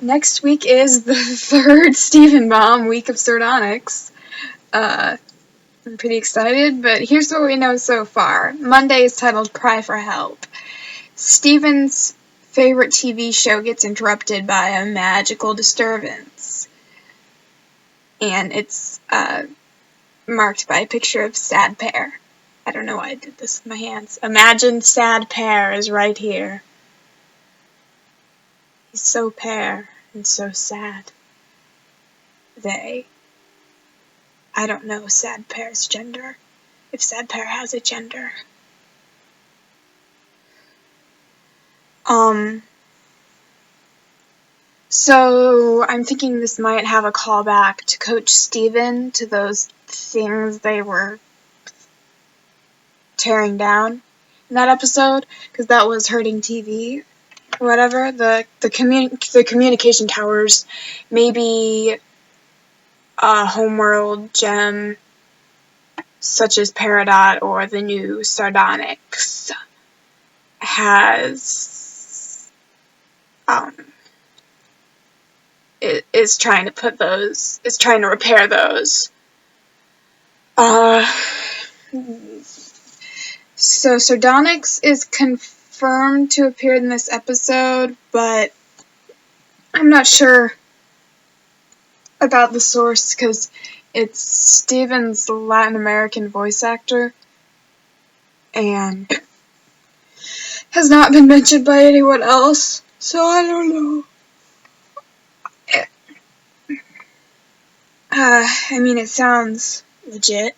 Next week is the third Stephen Baum week of sardonyx. I'm pretty excited, but here's what we know so far. Monday is titled Cry for Help. Stephen's favorite TV show gets interrupted by a magical disturbance. And it's marked by a picture of sad pear. I don't know why I did this with my hands. Imagine sad pear is right here. He's so pear and so sad. I don't know sad pear's gender. If sad pear has a gender. So I'm thinking this might have a callback to Coach Stephen, to those things they were tearing down in that episode, because that was hurting TV. Whatever, the communication towers, maybe a homeworld gem such as Peridot or the new Sardonyx is trying to repair those. So Sardonyx is confirmed to appear in this episode, but I'm not sure about the source because it's Stephen's Latin American voice actor and has not been mentioned by anyone else, so I don't know. I mean, it sounds legit.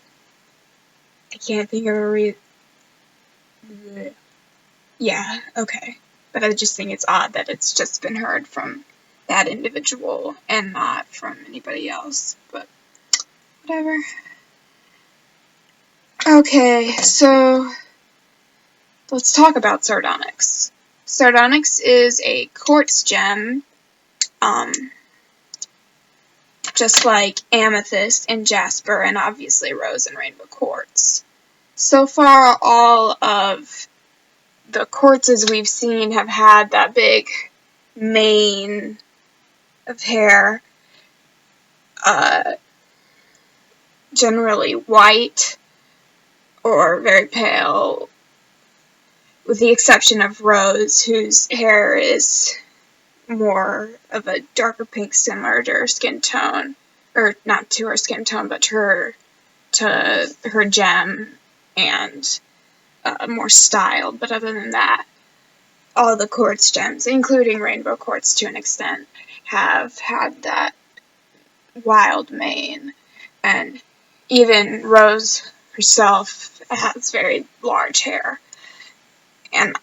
I can't think of a reason. Yeah, okay. But I just think it's odd that it's just been heard from that individual and not from anybody else, but whatever. Okay, so let's talk about sardonyx. Sardonyx is a quartz gem, just like amethyst and jasper and obviously rose and rainbow quartz. So far, all of the quartzes we've seen have had that big mane of hair, generally white or very pale, with the exception of Rose, whose hair is more of a darker pink, similar to her skin tone, or not to her skin tone, but to her gem, and more styled. But other than that, all the quartz gems, including rainbow quartz to an extent, have had that wild mane, and even Rose herself has very large hair. And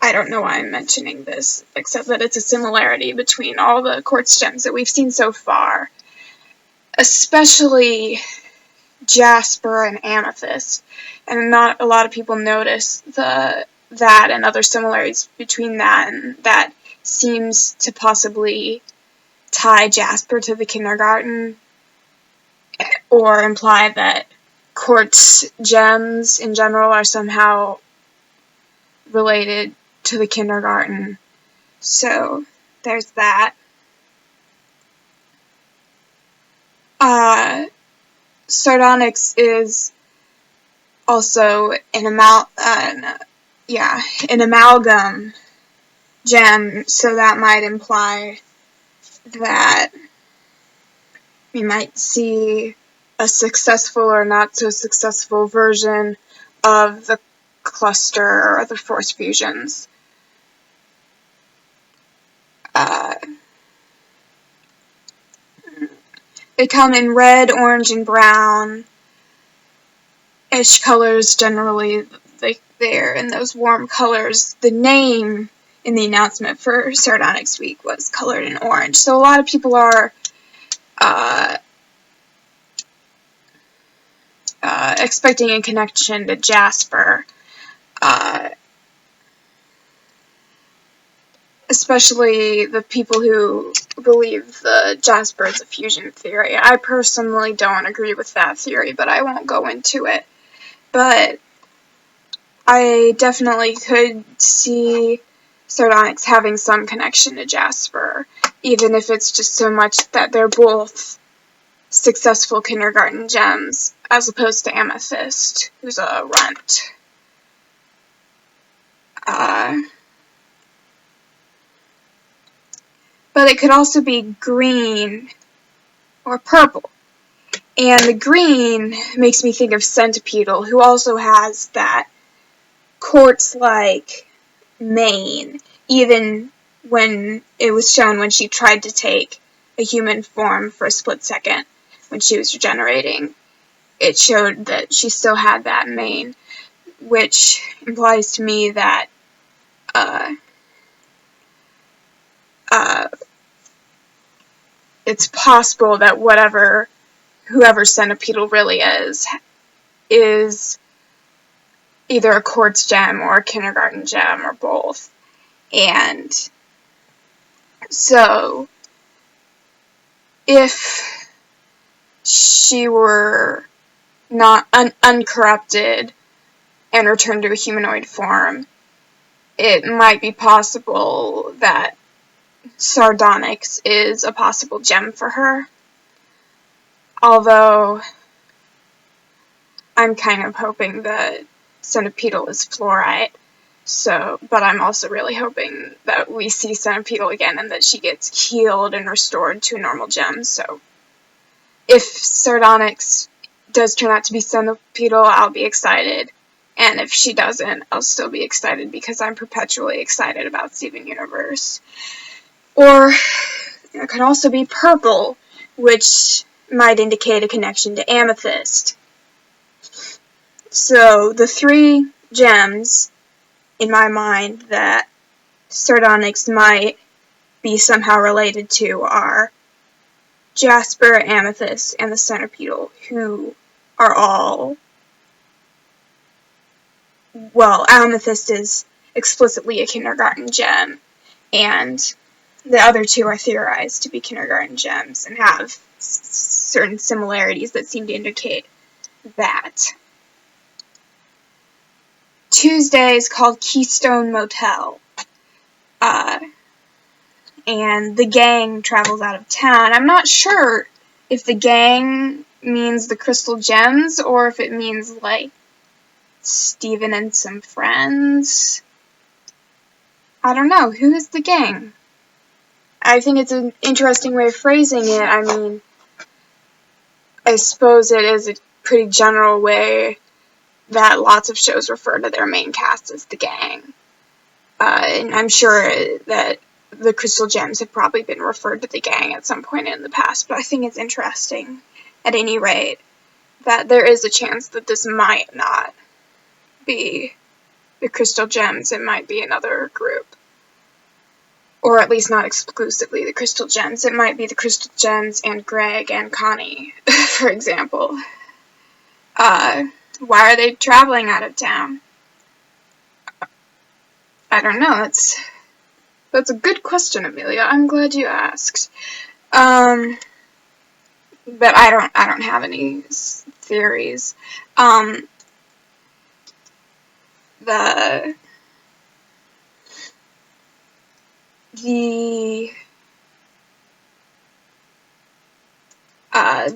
I don't know why I'm mentioning this, except that it's a similarity between all the quartz gems that we've seen so far, especially jasper and amethyst. And not a lot of people notice that and other similarities between that, and that seems to possibly tie jasper to the kindergarten, or imply that quartz gems in general are somehow related to the kindergarten. So there's that. Sardonyx is also an amalgam gem, so that might imply that we might see a successful or not so successful version of the cluster or the force fusions. They come in red, orange, and brown-ish colors generally. They're in those warm colors. The name in the announcement for Sardonyx Week was colored in orange, so a lot of people are expecting a connection to jasper, especially the people who believe the jasper is a fusion theory. I personally don't agree with that theory, but I won't go into it. But I definitely could see sardonyx having some connection to Jasper, even if it's just so much that they're both successful kindergarten gems, as opposed to Amethyst, who's a runt. But it could also be green or purple. And the green makes me think of Centipedal, who also has that quartz-like mane, even when it was shown when she tried to take a human form for a split second when she was regenerating. It showed that she still had that mane, which implies to me that it's possible that whoever Centipedal really is either a quartz gem or a kindergarten gem or both. And so if she were not uncorrupted and returned to a humanoid form, it might be possible that sardonyx is a possible gem for her. Although I'm kind of hoping that Centipedal is fluorite. But I'm also really hoping that we see Centipedal again and that she gets healed and restored to a normal gem. So if sardonyx does turn out to be Centipedal, I'll be excited. And if she doesn't, I'll still be excited because I'm perpetually excited about Steven Universe. Or it could also be purple, which might indicate a connection to Amethyst. So the three gems in my mind that sardonyx might be somehow related to are Jasper, Amethyst, and the Centipedal, who are all, well, Amethyst is explicitly a kindergarten gem, and the other two are theorized to be kindergarten gems and have certain similarities that seem to indicate that. Tuesday is called Keystone Motel. And the gang travels out of town. I'm not sure if the gang means the crystal gems or if it means, like, Steven and some friends. I don't know. Who is the gang? I think it's an interesting way of phrasing it. I mean, I suppose it is a pretty general way that lots of shows refer to their main cast as the gang. And I'm sure that the crystal gems have probably been referred to the gang at some point in the past, but I think it's interesting, at any rate, that there is a chance that this might not be the crystal gems. It might be another group. Or at least not exclusively the crystal gems. It might be the crystal gems and Greg and Connie, for example. Why are they traveling out of town? I don't know. That's a good question, Amelia. I'm glad you asked. But I don't have any theories.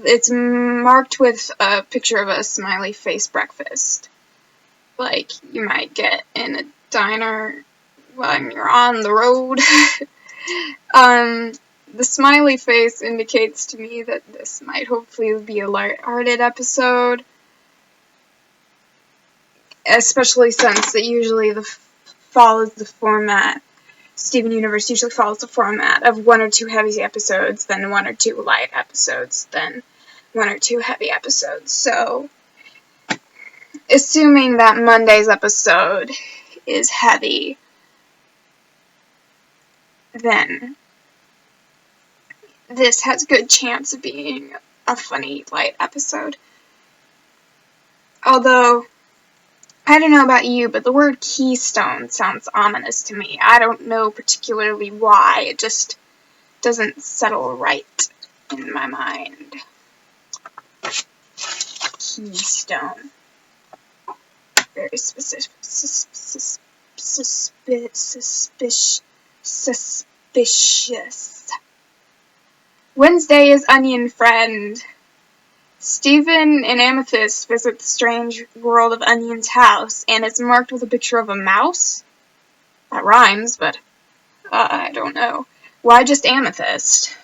It's marked with a picture of a smiley face breakfast, like you might get in a diner when you're on the road. The smiley face indicates to me that this might hopefully be a light-hearted episode, especially since it usually follows the format. Steven Universe usually follows the format of 1 or 2 heavy episodes, then 1 or 2 light episodes, then 1 or 2 heavy episodes. So, assuming that Monday's episode is heavy, then this has good chance of being a funny light episode. Although, I don't know about you, but the word keystone sounds ominous to me. I don't know particularly why. It just doesn't settle right in my mind. Keystone. Very suspicious. suspicious. Wednesday is Onion Friend. Stephen and Amethyst visit the strange world of Onion's house, and it's marked with a picture of a mouse. That rhymes, but I don't know. Why just Amethyst?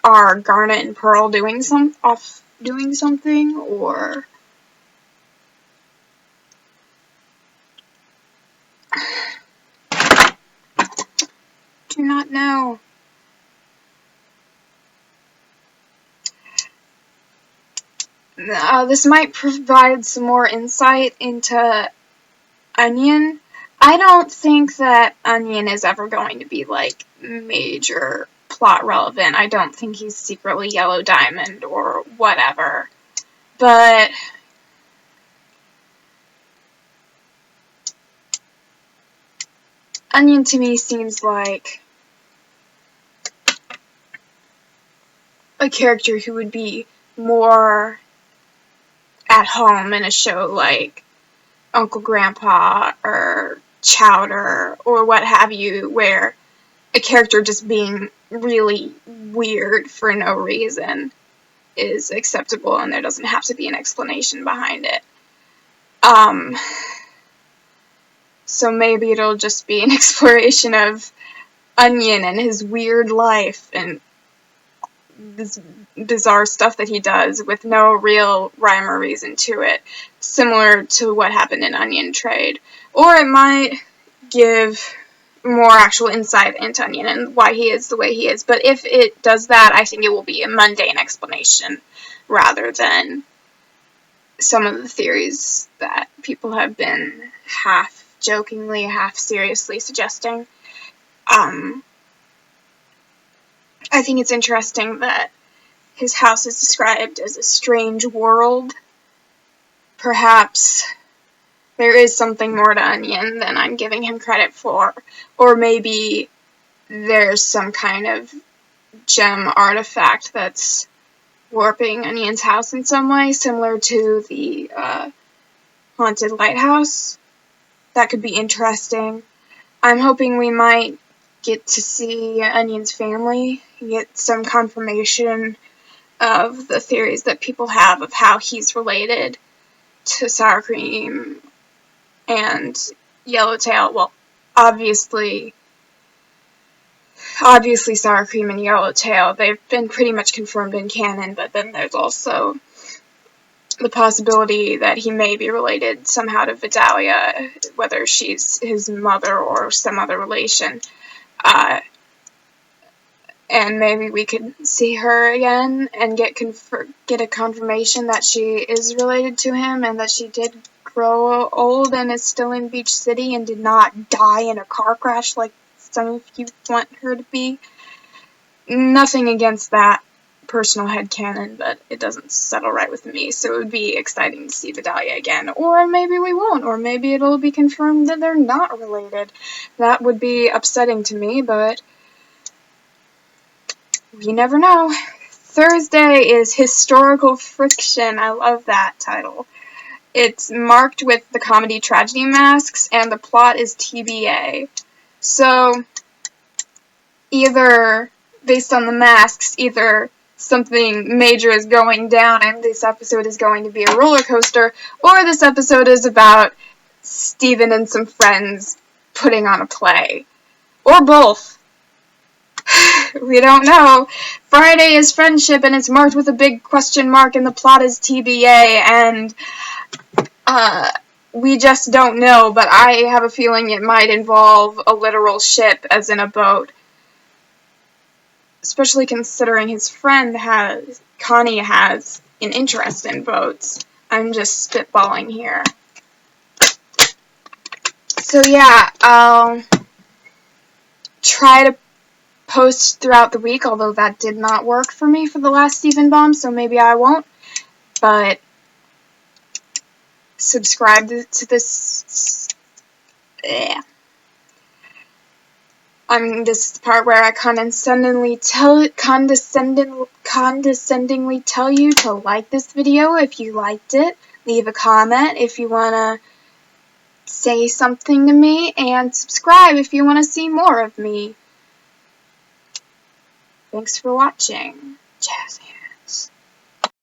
Are Garnet and Pearl doing something, or do not know. This might provide some more insight into Onion. I don't think that Onion is ever going to be, like, major plot relevant. I don't think he's secretly Yellow Diamond or whatever. But Onion to me seems like a character who would be more at home in a show like Uncle Grandpa or Chowder or what have you, where a character just being really weird for no reason is acceptable and there doesn't have to be an explanation behind it. So maybe it'll just be an exploration of Onion and his weird life and this bizarre stuff that he does with no real rhyme or reason to it, similar to what happened in Onion Trade. Or it might give more actual insight into Onion and why he is the way he is. But if it does that, I think it will be a mundane explanation rather than some of the theories that people have been half-jokingly, half-seriously suggesting. I think it's interesting that his house is described as a strange world. Perhaps there is something more to Onion than I'm giving him credit for. Or maybe there's some kind of gem artifact that's warping Onion's house in some way, similar to the haunted lighthouse. That could be interesting. I'm hoping we might get to see Onion's family, get some confirmation of the theories that people have of how he's related to Sour Cream and Yellowtail. Well, obviously Sour Cream and Yellowtail, they've been pretty much confirmed in canon, but then there's also the possibility that he may be related somehow to Vidalia, whether she's his mother or some other relation. And maybe we could see her again and get a confirmation that she is related to him and that she did grow old and is still in Beach City and did not die in a car crash like some of you want her to be. Nothing against that personal headcanon, but it doesn't settle right with me, so it would be exciting to see Vidalia again. Or maybe we won't, or maybe it'll be confirmed that they're not related. That would be upsetting to me, but you never know. Thursday is Historical Friction. I love that title. It's marked with the comedy tragedy masks, and the plot is TBA. So, either, based on the masks, either something major is going down and this episode is going to be a roller coaster, or this episode is about Stephen and some friends putting on a play. Or both. We don't know. Friday is Friendship, and it's marked with a big question mark, and the plot is TBA, and we just don't know, but I have a feeling it might involve a literal ship, as in a boat. Especially considering his friend Connie has an interest in boats. I'm just spitballing here. So yeah, I'll try to post throughout the week, although that did not work for me for the last Stephen Bomb, so maybe I won't. But subscribe to this. Yeah. This is the part where I condescendingly tell you to like this video if you liked it. Leave a comment if you wanna say something to me, and subscribe if you want to see more of me. Thanks for watching. Jazzy.